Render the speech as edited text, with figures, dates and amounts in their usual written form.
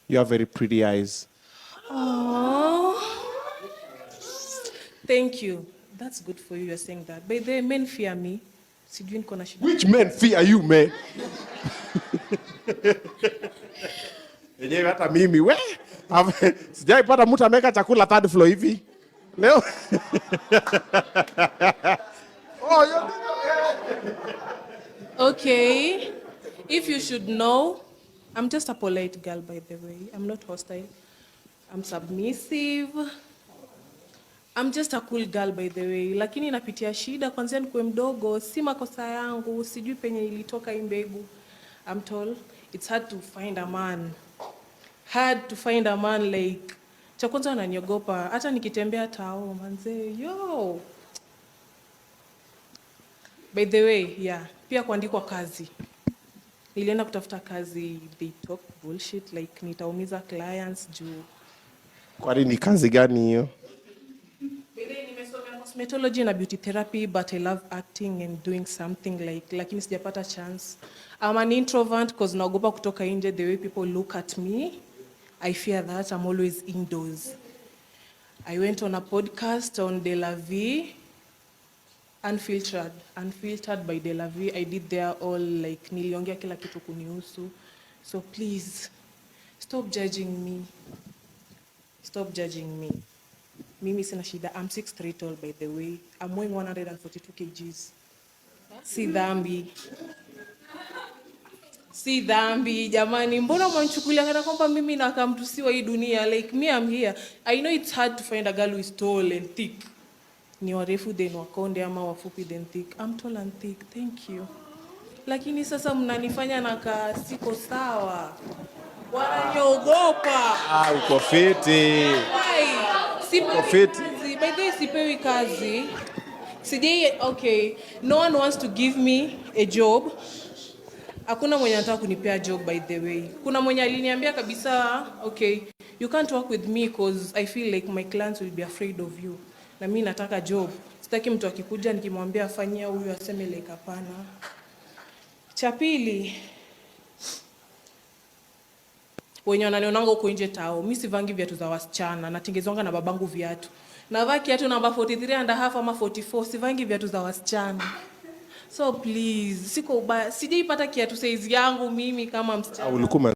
You have very pretty eyes. Oh, thank you. That's good for you. You're saying that. But the men fear me. Which men fear you, man? Yenyewe hata mimi we sijaipata mtu ameka chakula third floor hivi leo. Oh, okay. If you should know, I'm just a polite girl, by the way. I'm not hostile. I'm submissive. I'm just a cool girl, by the way. Lakini napitia shida kwanzia nikuwe mdogo, si makosa yangu, sijui penye ilitoka imbegu. I'm told it's hard to find a man. Hard to find a man like. Cha kwanza wananiogopa, hata nikitembea tao, manze, yo. By the way, yeah, pia kuandikwa kazi. Nilienda kutafuta kazi, they talk bullshit, like nitaumiza clients juu. Kwani ni kazi gani hiyo? Nimesomea cosmetology na beauty therapy, but I love acting and doing something like, lakini sijapata chance. I'm an introvert because naogopa kutoka nje, the way people look at me. I fear that I'm always indoors. I went on a podcast on De La Vie, Unfiltered by De La Vie. I did there all like niliongea kila kitu kunihusu. So please, stop judging me. Stop judging me. Mimi sina shida. I'm 6'3" tall, by the way. I'm weighing 142 kgs. Si dhambi. Si dhambi, jamani. Mbona mwanchukulia kana kwamba mimi nakaa mtu si wa hii dunia? Like me, I'm here. I know it's hard to find a girl who is tall and thick. Ni warefu then wakonde ama wafupi then thick. I'm tall and thick. Thank you. Lakini sasa mnanifanya nakaa siko sawa. Wananiogopa. Uko fiti. Uko fiti. By the way, sipewi kazi. Okay. No one wants to give me a job. Hakuna mwenye anataka kunipea job, by the way. Kuna mwenye aliniambia kabisa, okay, you can't work with me because I feel like my clients will be afraid of you. Na mimi nataka job. Sitaki mtu akikuja nikimwambia afanyia huyu aseme like hapana. Cha pili, wenye wananionanga huko nje tao, mimi sivangi viatu za wasichana, natengezwanga na babangu viatu. Navaa kiatu namba 43.5 ama 44, sivangi viatu za wasichana. So please, siko ubaya. Sijaipata kiatu size yangu mimi kama msichana.